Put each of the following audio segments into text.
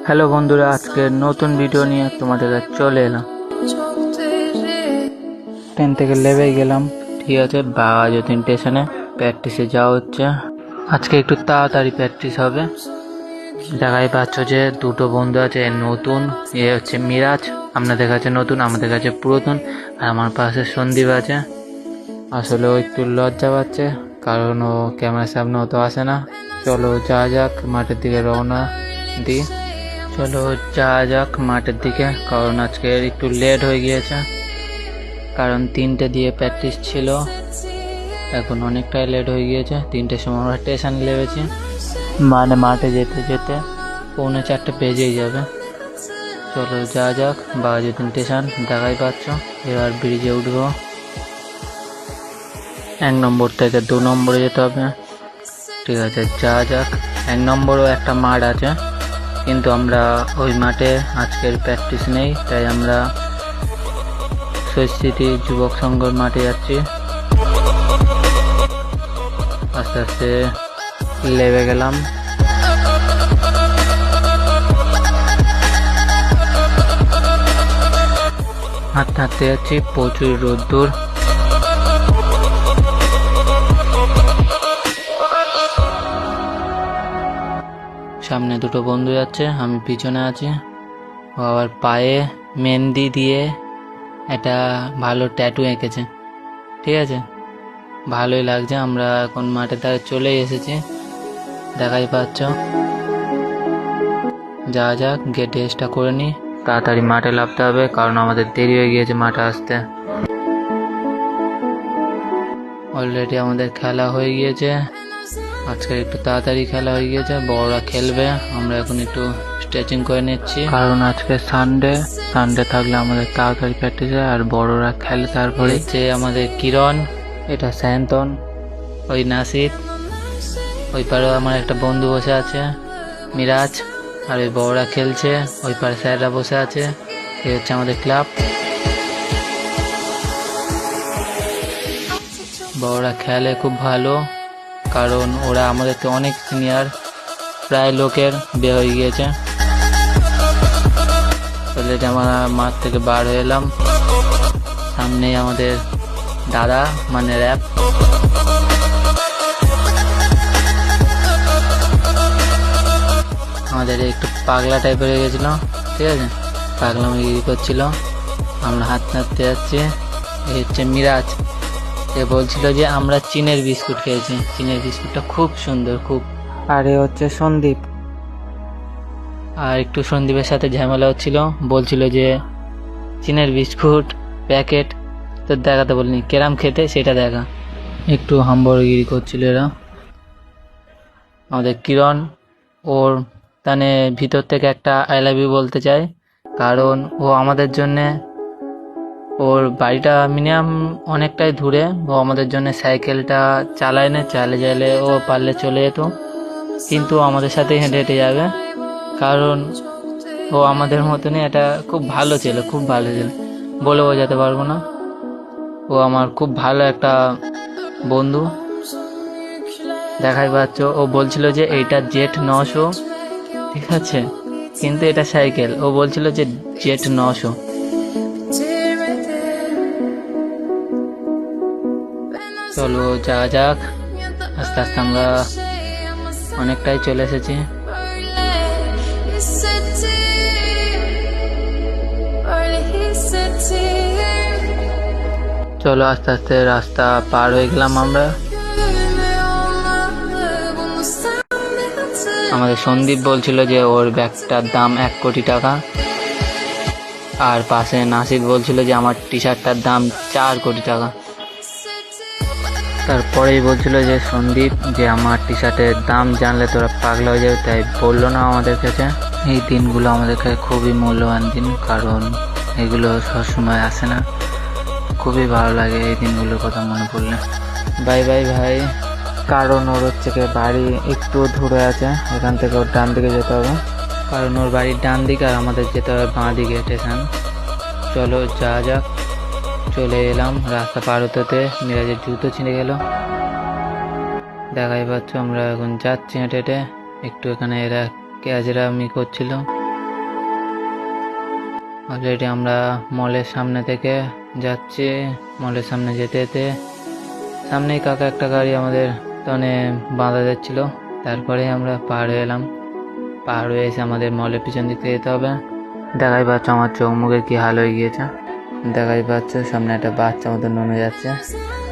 Hello বন্ধুরা, আজকে নতুন ভিডিও নিয়ে তোমাদের কাছে চলে এলাম। ট্রেন থেকে লেবে গেলাম, ঠিক আছে। বাঘাযতীন স্টেশনে প্র্যাকটিসে যাওয়া হচ্ছে। আজকে একটু তাড়াতাড়ি প্র্যাকটিস হবে। দেখাই পাচ্ছ যে দুটো বন্ধু আছে, নতুন। এ হচ্ছে মিরাজ, আপনাদের কাছে নতুন, আমাদের কাছে পুরাতন। আর আমার পাশে সন্দীপ আছে। আসলে ও একটু লজ্জা পাচ্ছে, কারণ ও ক্যামেরার সামনে অত আসে না। চলো যাওয়া যাক, মাঠের দিকে রওনা দিই। চলো যাওয়া যাক মাঠের দিকে, কারণ আজকে একটু লেট হয়ে গিয়েছে, কারণ 3টে দিয়ে প্র্যাকটিস ছিল। এখন অনেকটাই লেট হয়ে গিয়েছে। 3টের সময় আমরা স্টেশন লেগেছি, মানে মাঠে যেতে যেতে 3:45 বেজেই যাবে। চলো যাওয়া যাক বাঘাযতীন স্টেশন, দেখাই পাচ্ছ। এবার ব্রিজে উঠবো। 1 নম্বর থেকে 2 নম্বরে যেতে হবে, ঠিক আছে। যাওয়া যাক। 1 নম্বরও একটা মাঠ আছে, কিন্তু আমরা ওই মাঠে আজকের প্র্যাকটিস নেই, তাই আমরা শহীদ স্মৃতি যুবক সংঘর মাঠে যাচ্ছি। আস্তে আস্তে লেবে গেলাম। হাঁটতে হাঁটতে যাচ্ছি, প্রচুর রোদ্দুর। সামনে দুটো বন্ধু যাচ্ছে, আমি পিছনে আছি। ও আবার পায়ে মেহেন্দি দিয়ে একটা ভালো ট্যাটু এঁকেছে, ঠিক আছে। ভালোই লাগছে। আমরা এখন মাঠের ধারে চলে এসেছি, দেখাই পাচ্ছ। যাওয়া যাক, গিয়ে ড্রেসটা করে নিই, তাড়াতাড়ি মাঠে নামতে হবে, কারণ আমাদের দেরি হয়ে গিয়েছে মাঠে আসতে। অলরেডি আমাদের খেলা হয়ে গিয়েছে, আজকে একটু তাড়াতাড়ি খেলা হয়ে গিয়েছে। বড়রা খেলবে, আমরা এখন একটু স্ট্রেচিং করে নিচ্ছি, কারণ আজকে সানডে থাকলে আমাদের তাড়াতাড়ি প্র্যাকটিস হয়, আর বড়রা খেলে। তারপরে যে আমাদের কিরণ, এটা সায়ন্তন, ওই নাসিদ, ওই পারে আমার একটা বন্ধু বসে আছে মিরাজ, আর ওই বড়রা খেলছে। ওই পারে স্যাররা বসে আছে। এই হচ্ছে আমাদের ক্লাব। বড়রা খেলে খুব ভালো, কারণ ওরা আমাদের তো অনেক সিনিয়র, প্রায় লোকের বিয়ে হয়ে গিয়েছে। অলরেডি আমরা মাঠ থেকে বার হয়ে এলাম। সামনেই আমাদের দাদা, মানে র্যাপ। আমাদের একটু পাগলা টাইপের হয়ে গেছিল, ঠিক আছে। পাগলামি করছিল, আমরা হাঁটতে হাঁটতে যাচ্ছি। এই হচ্ছে মিরাজ, এ বলছিল যে আমরা চীনের বিস্কুট খেয়েছি, চীনের বিস্কুটটা খুব সুন্দর, খুব। আর এ হচ্ছে সন্দীপ। আর একটু সন্দীপের সাথে ঝামেলা হচ্ছিল, বলছিল যে চীনের বিস্কুট প্যাকেট তো দেখাতে বলিনি, কেরাম খেতে সেটা দেখা। একটু হাম্বরগিরি করছিল এরা। আমাদের কিরণ, ওর তানে ভিতর থেকে একটা আই লাভ ইউ বলতে চায়, কারণ ও আমাদের জন্যে, ওর বাড়িটা মিনিমাম অনেকটাই দূরে, ও আমাদের জন্য সাইকেলটা চালায় না, চালে ও পারলে চলে যেত, কিন্তু আমাদের সাথে হেঁটে হেঁটে যাবে, কারণ ও আমাদের মতনই একটা খুব ভালো ছেলে, খুব ভালো ছেলে, বলে বোঝাতে পারবো না। ও আমার খুব ভালো একটা বন্ধু, দেখাই পাচ্ছ। ও বলছিল যে এইটা জেট 900, ঠিক আছে, কিন্তু এটা সাইকেল। ও বলছিল যে জেট 900। চলো যাওয়া যাক, আস্তে আস্তে আমরা অনেকটাই চলে এসেছি। চলো আস্তে আস্তে রাস্তা পার হয়ে গেলাম আমরা। আমাদের সন্দীপ বলছিল যে ওর ব্যাগটার দাম 1 কোটি টাকা, আর পাশে নাসিদ বলছিল যে আমার টি শার্টটার দাম 4 কোটি টাকা। তারপরেই বলছিল যে সন্দীপ যে আমার টি শার্টের দাম জানলে তোরা পাগলা হয়ে যাবে, তাই বললো না আমাদের কাছে। এই দিনগুলো আমাদের কাছে খুবই মূল্যবান দিন, কারণ এগুলো সবসময় আসে না। খুবই ভালো লাগে এই দিনগুলোর কথা মনে পড়লে। বাই বাই ভাই, কারণ ওর হচ্ছে বাড়ি একটু দূরে আছে, এখান থেকে ওর ডান দিকে যেতে হবে, কারণ ওর বাড়ির ডান দিকে আর আমাদের যেতে হবে বাঁ দিকে স্টেশন। চলো যাওয়া যাক। চলে এলাম, রাস্তা পার হতে মিরাজের জুতো ছিঁড়ে গেল, দেখাই পাচ্ছ। আমরা এখন যাচ্ছি হেঁটে হেঁটে, একটু এখানে এরা ক্যাজরামি করছিল। অলরেডি আমরা মলের সামনে থেকে যাচ্ছি। মলের সামনে যেতে যেতে সামনেই কাকা একটা গাড়ি আমাদের টনে বাঁধা যাচ্ছিল। তারপরে আমরা পার হয়ে এলাম। পার হয়ে এসে আমাদের মলের পিছন দিকে যেতে হবে। দেখাই পাচ্ছ আমার চোখ মুখের কি হাল হয়ে গিয়েছে। দেখাই পাচ্ছ সামনে একটা বাচ্চা মতো নুনে যাচ্ছে।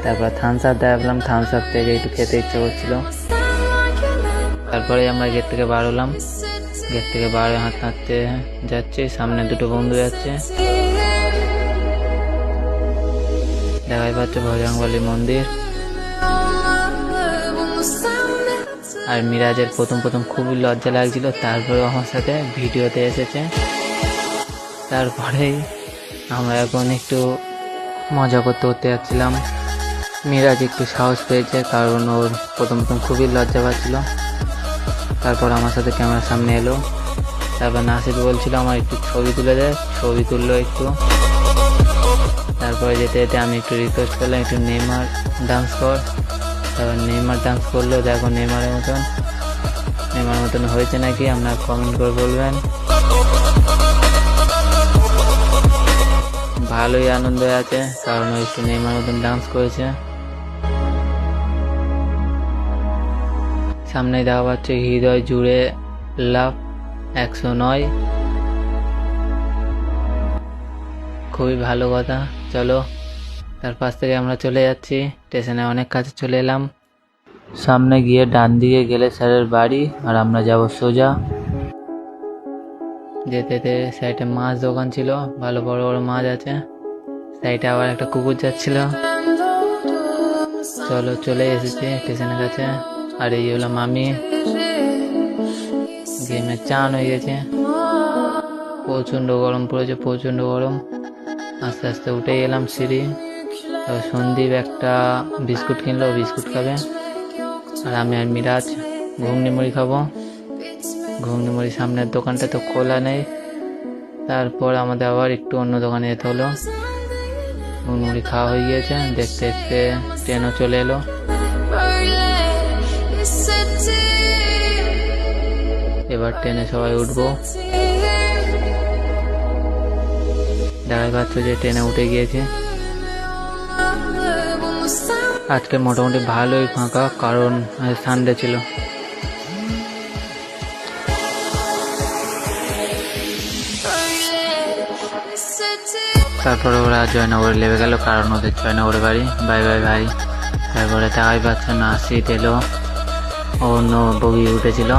তারপর থামস আপ দেখালাম, থামস আপ থেকে একটু খেতে ইচ্ছে করছিল। তারপরে আমরা গেট থেকে বার হলাম। গেট থেকে বার হয়ে হাঁটতে হাঁটতে যাচ্ছি। সামনে দুটো বন্ধু যাচ্ছে। দেখাই পাচ্ছ বজরংবলী মন্দির। আর মিরাজের প্রথম খুবই লজ্জা লাগছিল, তারপরে আমার সাথে ভিডিওতে এসেছে। তারপরেই আমরা এখন একটু মজা করতে করতে যাচ্ছিলাম। মিরাজ একটু সাহস পেয়েছে, কারণ ওর প্রথম খুবই লজ্জা পাচ্ছিল। তারপর আমার সাথে ক্যামেরার সামনে এলো। তারপর নাসির বলছিল আমার একটু ছবি তুলে দেয়, ছবি তুললো একটু। তারপরে যেতে যেতে আমি একটু রিকোয়েস্ট করলাম একটু নেইমার ডান্স কর। তারপর নেইমার ডান্স করলো। দেখো নেইমারের মতন হয়েছে নাকি আপনারা কমেন্ট করে বলবেন। ভালোই আনন্দ আছে, কারণ ও একটু নেইমার মতন ডান্স করেছে। সামনেই দেখা পাচ্ছে হৃদয় জুড়ে লাভ 109। খুবই ভালো কথা। চলো, তার পাশ থেকে আমরা চলে যাচ্ছি। স্টেশনে অনেক কাছে চলে এলাম। সামনে গিয়ে ডান দিকে গেলে স্যারের বাড়ি, আর আমরা যাব সোজা। যেতে যেতে সাইডে মাছ দোকান ছিল, ভালো বড় বড় মাছ আছে। সাইডে আবার একটা কুকুর যাচ্ছিল। চলো, চলে এসেছি স্টেশনের কাছে। আর এই হলো মামি। গেমে চান হয়ে গেছে। প্রচণ্ড গরম পড়েছে, প্রচণ্ড গরম। আস্তে আস্তে উঠে গেলাম সিঁড়ি। তারপর সন্দীপ একটা বিস্কুট কিনলো, বিস্কুট খাবে। আর আমি আর মিরাজ ঘুগনি মুড়ি খাবো। ঘুগনি মুড়ি সামনের দোকানটা তো খোলা নেই। তারপর আমাদের আবার একটু অন্য দোকানে যেতে হলো। ঘুগনি মুড়ি খাওয়া হয়ে গিয়েছে। দেখতে দেখতে ট্রেনও চলে এলো। এবার ট্রেনে সবাই উঠবো। দেখাই পাচ্ছ যে ট্রেনে উঠে গিয়েছে। আজকে মোটামুটি ভালোই ফাঁকা, কারণ সানডে ছিল। তারপরে ওরা জয়নগরে লেবে গেল, কারণ ওদের জয়নগরে বাড়ি। বাই বাই ভাই। তারপরে দেখাই পাচ্ছ নাসির এলো, অন্য বগি উঠেছিল।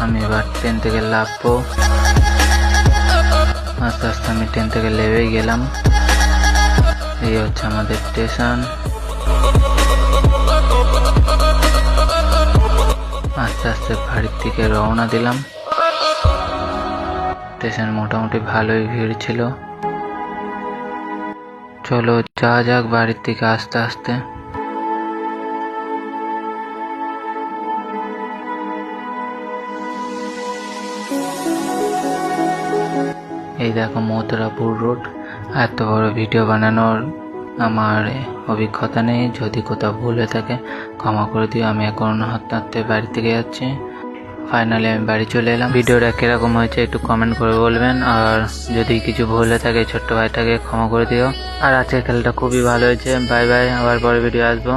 আমি এবার ট্রেন থেকে নামবো। আস্তে আস্তে আমি ট্রেন থেকে নেমেই গেলাম। এই হচ্ছে আমাদের স্টেশন। আস্তে আস্তে বাড়ির দিকে রওনা দিলাম। স্টেশন মোটামুটি ভালোই ভিড় ছিল। চলো যাওয়া যাক বাড়ির দিকে আস্তে আস্তে। এই দেখো মথুরাপুর রোড। এত বড় ভিডিও বানানোর আমার অভিজ্ঞতা নেই, যদি কোথাও ভুল হয়ে থাকে ক্ষমা করে দিও। আমি এখন হাঁটতে হাঁটতে বাড়ি থেকে যাচ্ছি। ফাইনালি আমি বাড়ি চলে এলাম। ভিডিওটা কিরকম হয়েছে একটু কমেন্ট করে বলবেন, আর যদি কিছু ভুল হয়ে থাকে ছোট্ট ভাইটাকে ক্ষমা করে দিও। আর আজকের খেলাটা খুবই ভালো হয়েছে। বাই বাই, আবার পরে ভিডিও আসবো।